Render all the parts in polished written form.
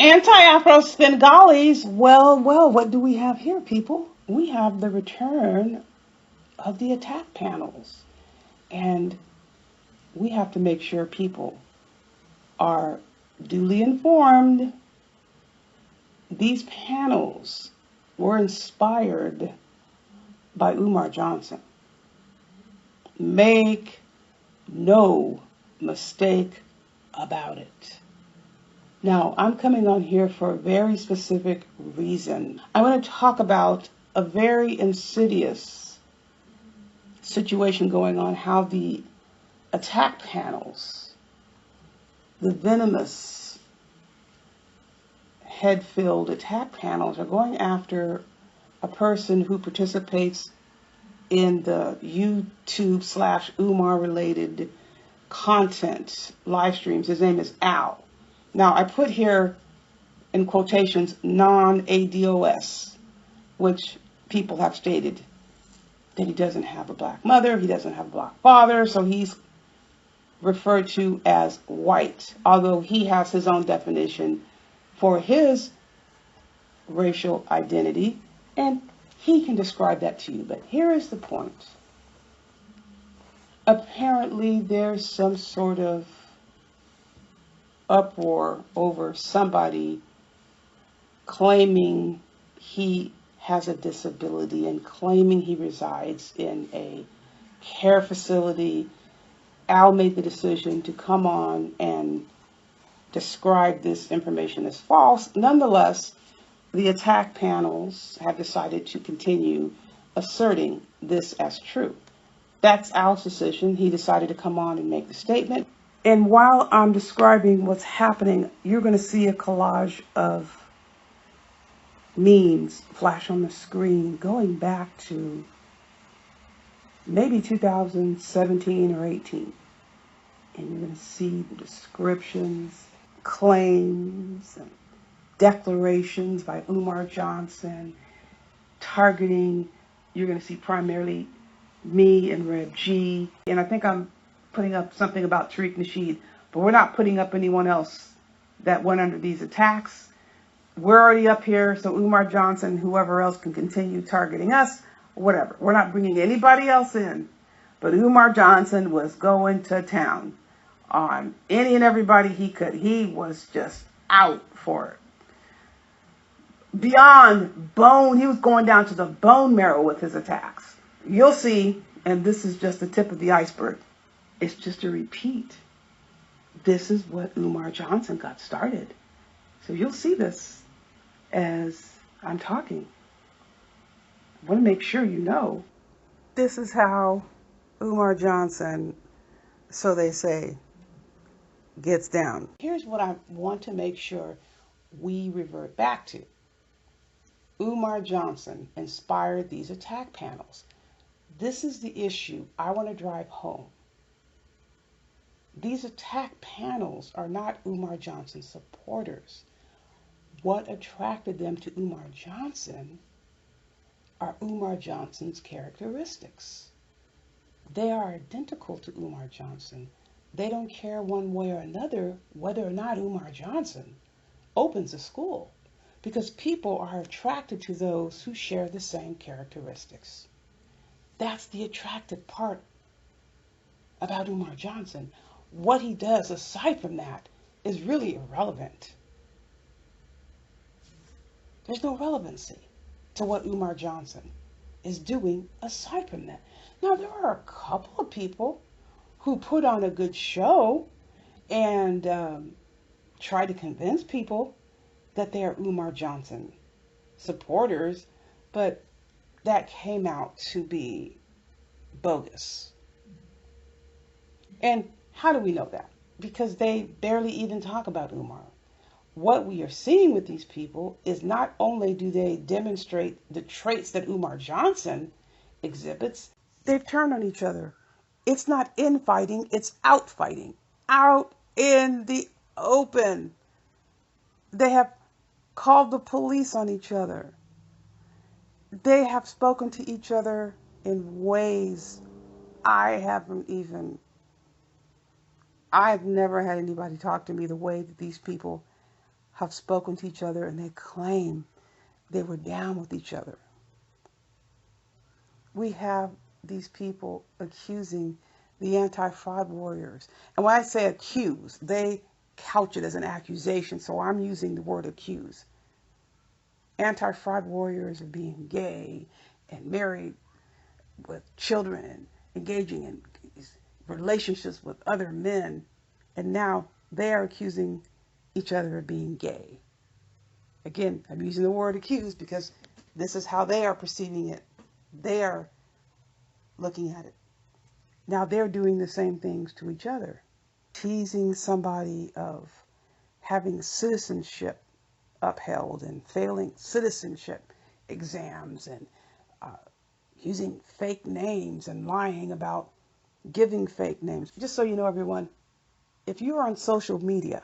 Anti-Afro Bengalis. Well, what do we have here, people? We have the return of the attack panels. And we have to make sure people are duly informed. These panels were inspired by Umar Johnson. Make no mistake about it. Now, I'm coming on here for a very specific reason. I want to talk about a very insidious situation going on, how the attack panels, the venomous, head-filled attack panels are going after a person who participates in the YouTube/Umar related content live streams. His name is Al. Now, I put here in quotations non-ADOS, which people have stated that he doesn't have a black mother, he doesn't have a black father, so he's referred to as white, although he has his own definition for his racial identity, and he can describe that to you. But here is the point. Apparently, there's some sort of uproar over somebody claiming he has a disability and claiming he resides in a care facility. Al made the decision to come on and describe this information as false. Nonetheless, the attack panels have decided to continue asserting this as true. That's Al's decision. He decided to come on and make the statement. And while I'm describing what's happening, you're going to see a collage of memes flash on the screen going back to maybe 2017 or 18. And you're going to see the descriptions, claims, and declarations by Umar Johnson targeting. You're going to see primarily me and Reb G. And I think I'm putting up something about Tariq Nasheed, but we're not putting up anyone else that went under these attacks. We're already up here, so Umar Johnson, whoever else can continue targeting us, whatever. We're not bringing anybody else in, but Umar Johnson was going to town on any and everybody he could. He was just out for it. Beyond bone, he was going down to the bone marrow with his attacks. You'll see, and this is just the tip of the iceberg. It's just a repeat. This is what Umar Johnson got started. So you'll see this as I'm talking. I want to make sure you know. This is how Umar Johnson, so they say, gets down. Here's what I want to make sure we revert back to. Umar Johnson inspired these attack panels. This is the issue I want to drive home. These attack panels are not Umar Johnson's supporters. What attracted them to Umar Johnson are Umar Johnson's characteristics. They are identical to Umar Johnson. They don't care one way or another whether or not Umar Johnson opens a school, because people are attracted to those who share the same characteristics. That's the attractive part about Umar Johnson. What he does aside from that is really irrelevant. There's no relevancy to what Umar Johnson is doing aside from that. Now, there are a couple of people who put on a good show and try to convince people that they are Umar Johnson supporters, but that came out to be bogus. And how do we know that? Because they barely even talk about Umar. What we are seeing with these people is not only do they demonstrate the traits that Umar Johnson exhibits, they've turned on each other. It's not infighting, it's outfighting. Out in the open. They have called the police on each other. They have spoken to each other in ways I've never had anybody talk to me the way that these people have spoken to each other and they claim they were down with each other. We have these people accusing the anti-fraud warriors. And when I say accuse, they couch it as an accusation, so I'm using the word accuse. Anti-fraud warriors of being gay and married with children and engaging in relationships with other men, and now they are accusing each other of being gay. Again, I'm using the word accuse because this is how they are perceiving it. They are looking at it. Now they're doing the same things to each other, teasing somebody of having citizenship upheld and failing citizenship exams and using fake names and lying about giving fake names. Just so you know, everyone, if you are on social media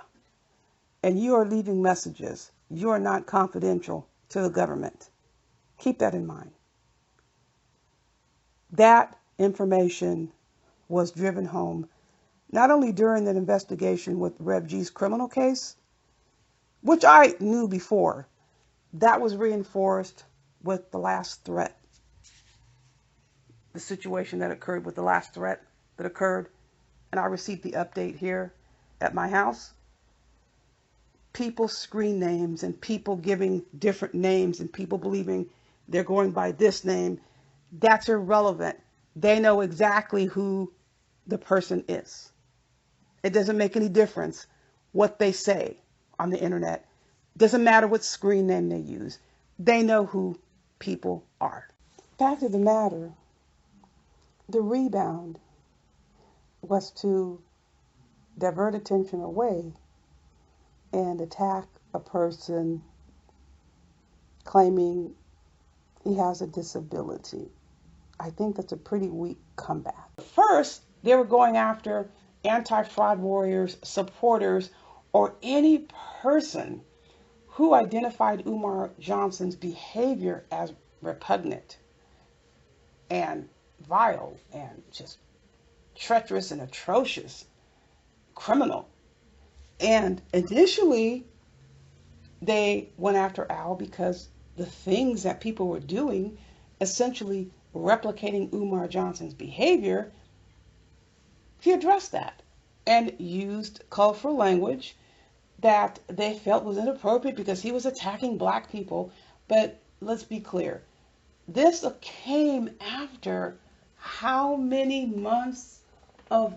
and you are leaving messages, you are not confidential to the government. Keep that in mind. That information was driven home not only during that investigation with Rev G's criminal case, which I knew before, that was reinforced with the last threat. The situation that occurred with the last threat that occurred, and I received the update here at my house. People's screen names and people giving different names and people believing they're going by this name, that's irrelevant. They know exactly who the person is. It doesn't make any difference what they say on the internet. Doesn't matter what screen name they use. They know who people are. Fact of the matter, the rebound was to divert attention away and attack a person claiming he has a disability. I think that's a pretty weak comeback. First, they were going after anti-fraud warriors, supporters, or any person who identified Umar Johnson's behavior as repugnant and vile and just treacherous and atrocious, criminal. And initially, they went after Al because the things that people were doing, essentially replicating Umar Johnson's behavior, he addressed that and used colorful language that they felt was inappropriate because he was attacking black people. But let's be clear, this came after how many months of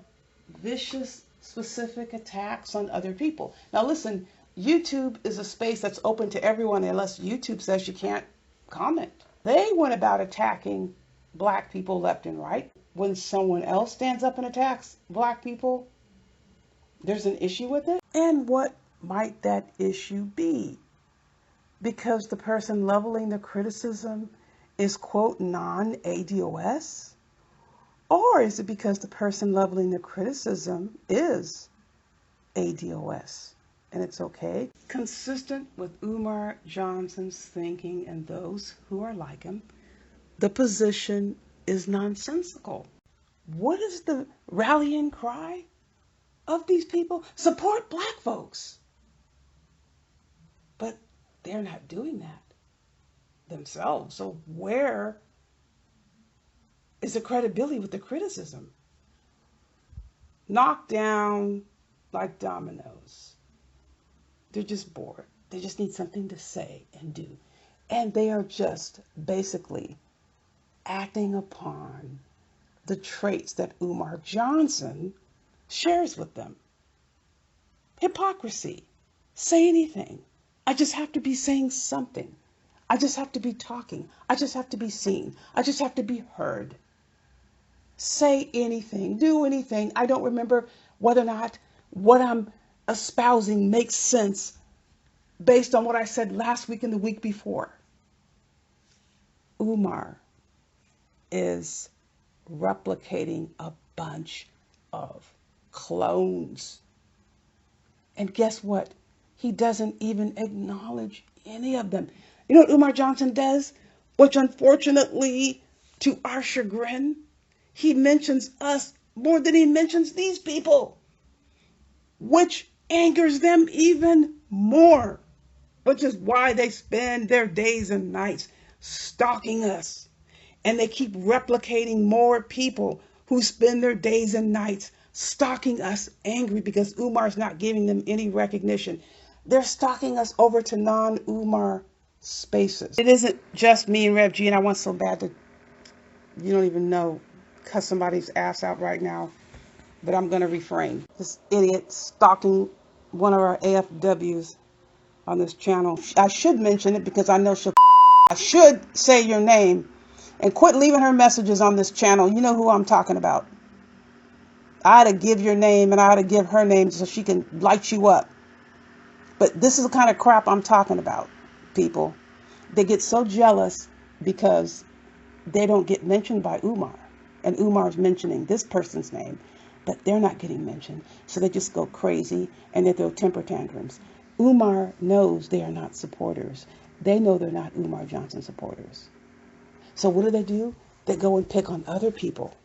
vicious, specific attacks on other people. Now listen, YouTube is a space that's open to everyone unless YouTube says you can't comment. They went about attacking black people left and right. When someone else stands up and attacks black people, there's an issue with it. And what might that issue be? Because the person leveling the criticism is, quote, non-ADOS? Or is it because the person leveling the criticism is ADOS and it's okay? Consistent with Umar Johnson's thinking and those who are like him, the position is nonsensical. What is the rallying cry of these people? Support black folks. But they're not doing that themselves. So where is the credibility with the criticism? Knocked down like dominoes. They're just bored. They just need something to say and do. And they are just basically acting upon the traits that Umar Johnson shares with them. Hypocrisy. Say anything. I just have to be saying something. I just have to be talking. I just have to be seen. I just have to be heard. Say anything. Do anything. I don't remember whether or not what I'm espousing makes sense based on what I said last week and the week before. Umar is replicating a bunch of clones. And guess what? He doesn't even acknowledge any of them. You know what Umar Johnson does? Which unfortunately, to our chagrin, he mentions us more than he mentions these people. Which angers them even more, which is why they spend their days and nights stalking us. And they keep replicating more people who spend their days and nights stalking us, angry because Umar's not giving them any recognition. They're stalking us over to non-Umar spaces. It isn't just me and Rev G, and I want so bad to, you don't even know, cuss somebody's ass out right now, but I'm going to refrain. This idiot stalking one of our AFWs on this channel. I should mention it because I know I should say your name and quit leaving her messages on this channel. You know who I'm talking about. I ought to give your name and I ought to give her name so she can light you up. But this is the kind of crap I'm talking about, people. They get so jealous because they don't get mentioned by Umar. And Umar's mentioning this person's name, but they're not getting mentioned. So they just go crazy and they throw temper tantrums. Umar knows they are not supporters. They know they're not Umar Johnson supporters. So what do? They go and pick on other people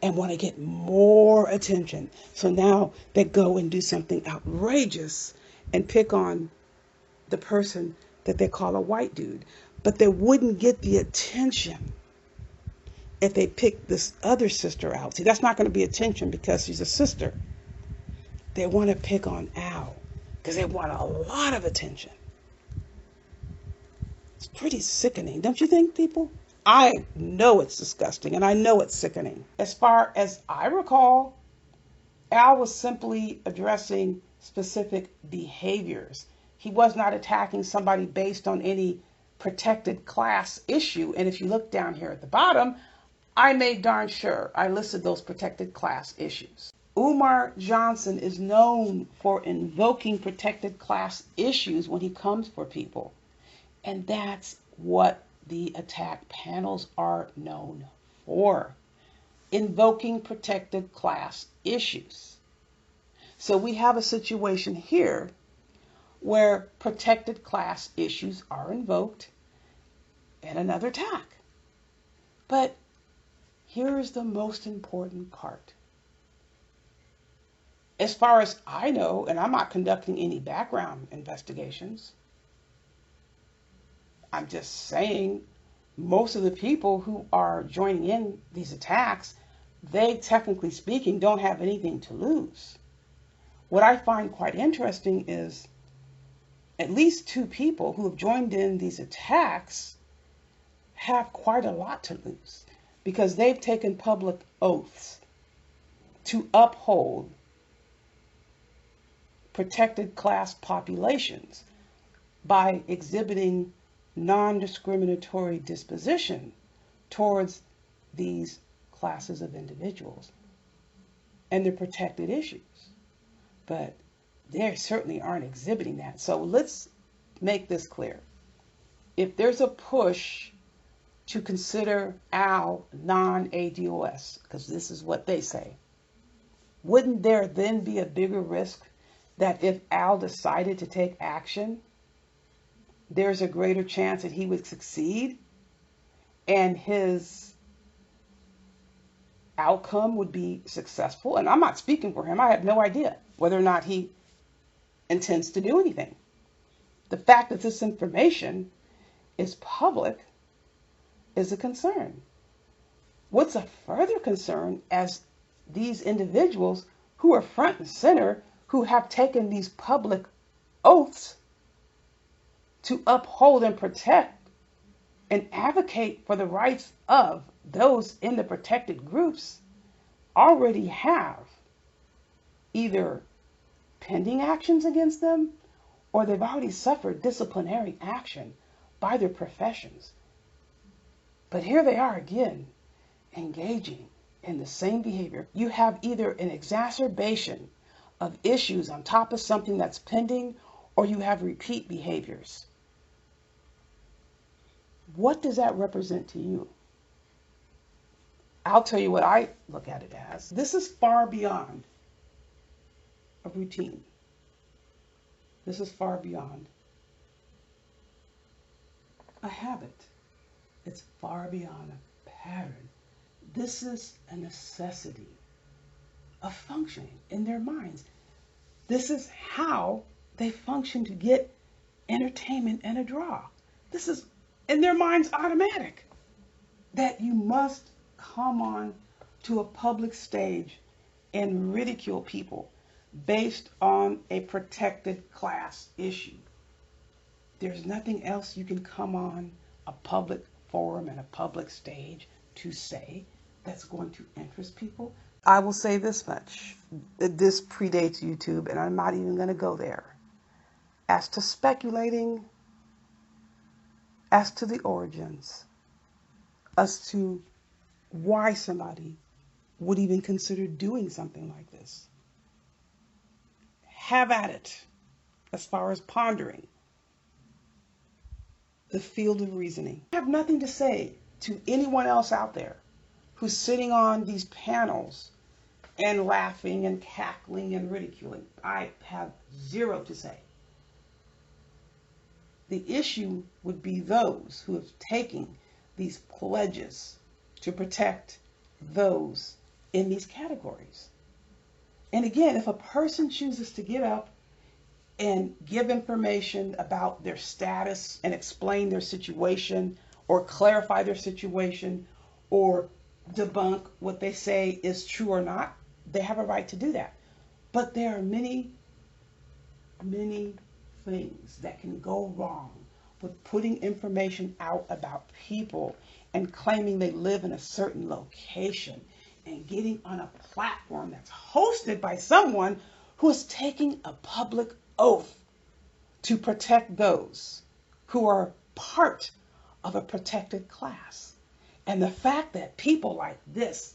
and want to get more attention. So now they go and do something outrageous and pick on the person that they call a white dude. But they wouldn't get the attention if they picked this other sister out. See, that's not going to be attention because she's a sister. They want to pick on Al because they want a lot of attention. It's pretty sickening, don't you think, people? I know it's disgusting and I know it's sickening. As far as I recall, Al was simply addressing specific behaviors. He was not attacking somebody based on any protected class issue. And if you look down here at the bottom, I made darn sure I listed those protected class issues. Umar Johnson is known for invoking protected class issues when he comes for people. And that's what the attack panels are known for. Invoking protected class issues. So we have a situation here where protected class issues are invoked in another attack. But here is the most important part. As far as I know, and I'm not conducting any background investigations, I'm just saying most of the people who are joining in these attacks, they technically speaking don't have anything to lose. What I find quite interesting is at least 2 people who have joined in these attacks have quite a lot to lose because they've taken public oaths to uphold protected class populations by exhibiting non-discriminatory disposition towards these classes of individuals and their protected issues. But they certainly aren't exhibiting that. So let's make this clear. If there's a push to consider Al non-ADOS, because this is what they say, wouldn't there then be a bigger risk that if Al decided to take action, there's a greater chance that he would succeed and his outcome would be successful? And I'm not speaking for him. I have no idea whether or not he intends to do anything. The fact that this information is public is a concern. What's a further concern as these individuals who are front and center, who have taken these public oaths to uphold and protect and advocate for the rights of those in the protected groups, already have either pending actions against them or they've already suffered disciplinary action by their professions. But here they are again, engaging in the same behavior. You have either an exacerbation of issues on top of something that's pending, or you have repeat behaviors. What does that represent to you? I'll tell you what I look at it as. This is far beyond a routine. This is far beyond a habit. It's far beyond a pattern. This is a necessity of functioning in their minds. This is how They function to get entertainment and a draw. This is in their minds automatic that you must come on to a public stage and ridicule people based on a protected class issue. There's nothing else you can come on a public forum and a public stage to say that's going to interest people. I will say this much. This predates YouTube, and I'm not even going to go there. As to speculating as to the origins, as to why somebody would even consider doing something like this, have at it as far as pondering the field of reasoning. I have nothing to say to anyone else out there who's sitting on these panels and laughing and cackling and ridiculing. I have zero to say. The issue would be those who have taken these pledges to protect those in these categories. And again, if a person chooses to get up and give information about their status and explain their situation or clarify their situation or debunk what they say is true or not, they have a right to do that. But there are many, many things that can go wrong with putting information out about people and claiming they live in a certain location and getting on a platform that's hosted by someone who is taking a public oath to protect those who are part of a protected class. And the fact that people like this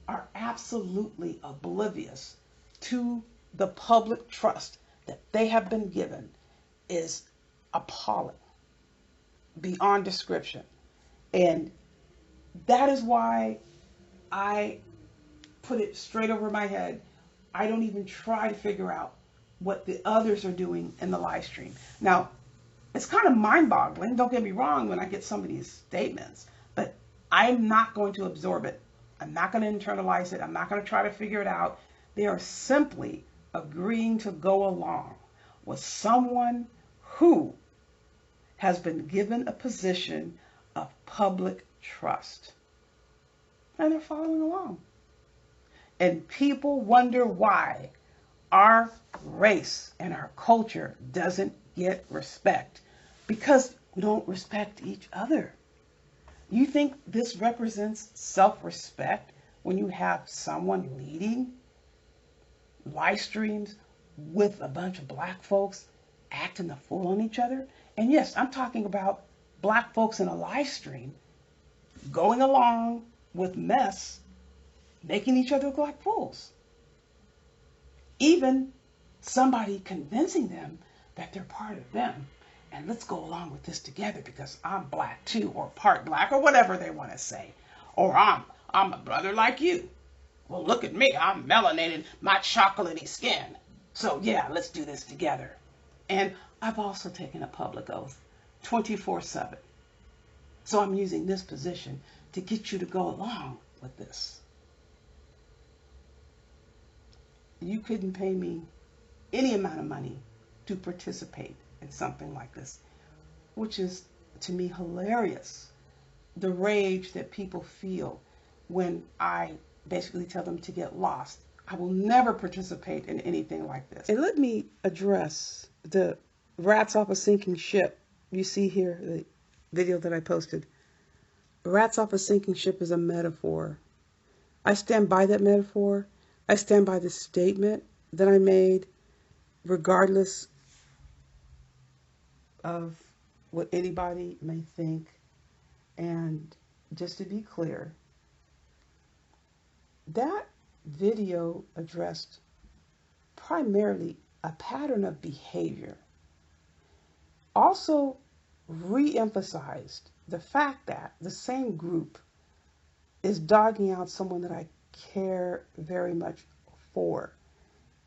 are absolutely oblivious to the public trust that they have been given is appalling, beyond description. And that is why I put it straight over my head. I don't even try to figure out what the others are doing in the live stream. Now, it's kind of mind-boggling, don't get me wrong, when I get some of these statements, but I'm not going to absorb it. I'm not going to internalize it. I'm not going to try to figure it out. They are simply agreeing to go along with someone who has been given a position of public trust. And they're following along. And people wonder why our race and our culture doesn't get respect. Because we don't respect each other. You think this represents self-respect when you have someone leading live streams with a bunch of black folks acting a fool on each other? And yes, I'm talking about black folks in a live stream going along with mess, making each other look like fools. Even somebody convincing them that they're part of them. And let's go along with this together because I'm black too, or part black, or whatever they want to say. Or I'm a brother like you. Well, look at me. I'm melanated, my chocolatey skin. So yeah, let's do this together. And I've also taken a public oath 24/7. So I'm using this position to get you to go along with this. You couldn't pay me any amount of money to participate in something like this, which is to me hilarious. The rage that people feel when I basically tell them to get lost. I will never participate in anything like this. And let me address the rats off a sinking ship. You see here the video that I posted. Rats off a sinking ship is a metaphor. I stand by that metaphor. I stand by the statement that I made, regardless of what anybody may think. And just to be clear, that video addressed primarily a pattern of behavior. Also re-emphasized the fact that the same group is dogging out someone that I care very much for,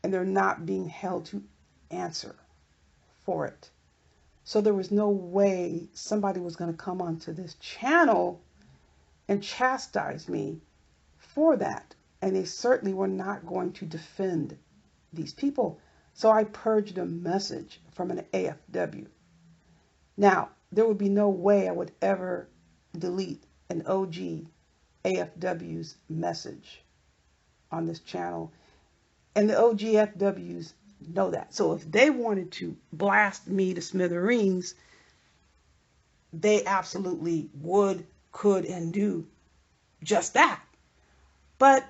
and they're not being held to answer for it. So there was no way somebody was going to come onto this channel and chastise me for that. And they certainly were not going to defend these people. So I purged a message from an AFW. Now, there would be no way I would ever delete an OG AFW's message on this channel. And the OGFWs know that. So if they wanted to blast me to smithereens, they absolutely would, could, and do just that. But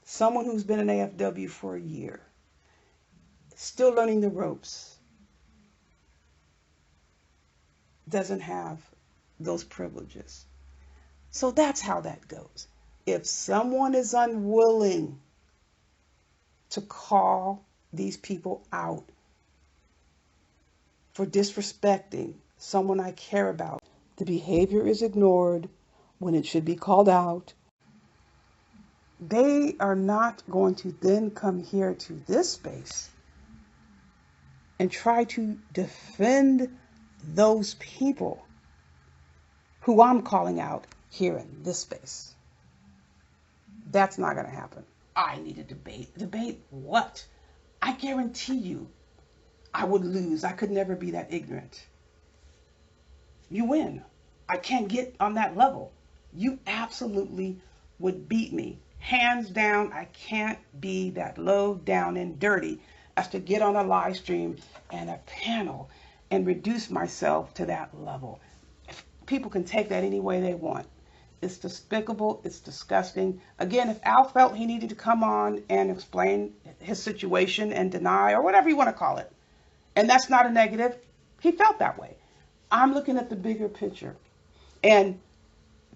someone who's been an AFW for a year, still learning the ropes, doesn't have those privileges. So that's how that goes. If someone is unwilling to call these people out for disrespecting someone I care about, the behavior is ignored when it should be called out. They are not going to then come here to this space and try to defend those people who I'm calling out here in this space. That's not going to happen. I need a debate. Debate what? I guarantee you I would lose. I could never be that ignorant. You win. I can't get on that level. You absolutely would beat me. Hands down, I can't be that low down and dirty as to get on a live stream and a panel and reduce myself to that level. People can take that any way they want. It's despicable. It's disgusting. Again, if Al felt he needed to come on and explain his situation and deny, or whatever you want to call it, and that's not a negative, he felt that way. I'm looking at the bigger picture. And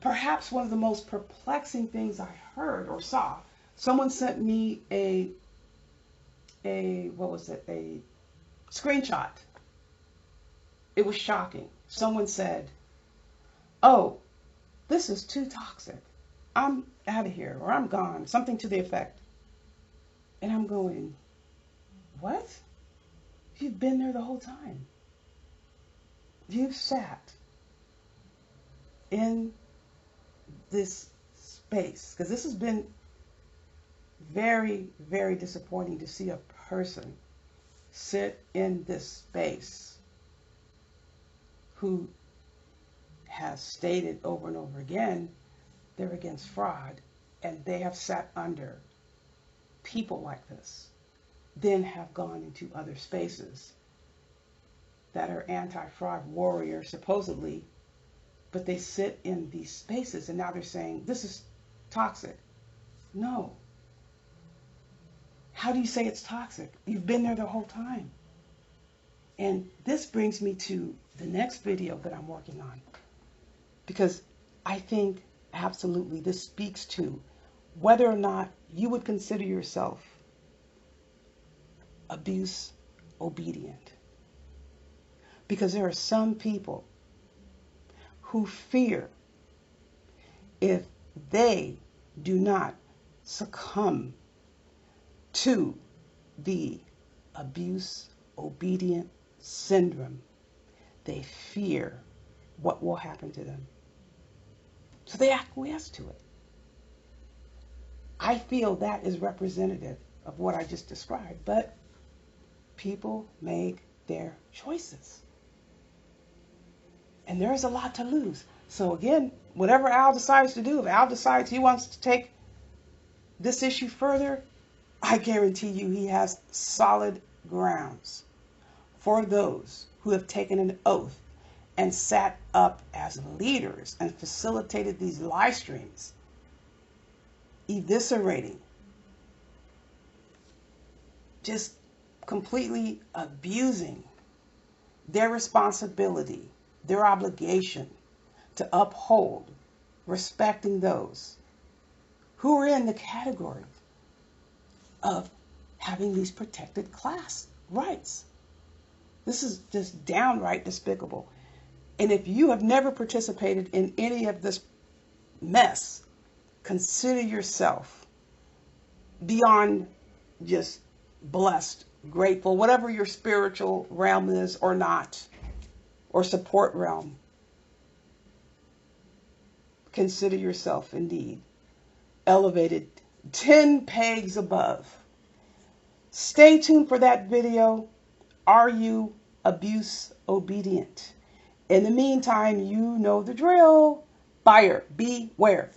perhaps one of the most perplexing things I heard or saw, someone sent me a screenshot. It was shocking. Someone said, "Oh, this is too toxic. I'm out of here," or "I'm gone," something to the effect. And I'm going, what? You've been there the whole time. You've sat in this space, because this has been very, very disappointing to see a person sit in this space who has stated over and over again they're against fraud, and they have sat under people like this, then have gone into other spaces that are anti-fraud warriors supposedly, but they sit in these spaces and now they're saying this is toxic. No. How do you say it's toxic? You've been there the whole time. And this brings me to the next video that I'm working on, because I think absolutely this speaks to whether or not you would consider yourself abuse obedient. Because there are some people who fear if they do not succumb to the abuse obedient syndrome, they fear what will happen to them. So they acquiesce to it. I feel that is representative of what I just described, but people make their choices. And there is a lot to lose. So again, whatever Al decides to do, if Al decides he wants to take this issue further, I guarantee you he has solid grounds for those who have taken an oath and sat up as leaders and facilitated these live streams, eviscerating, just completely abusing their responsibility, their obligation to uphold, respecting those who are in the category of having these protected class rights. This is just downright despicable. And if you have never participated in any of this mess, consider yourself beyond just blessed, grateful, whatever your spiritual realm is or not, or support realm. Consider yourself indeed elevated 10 pegs above Stay tuned for that video. Are you abuse obedient? In the meantime, you know the drill. Buyer beware.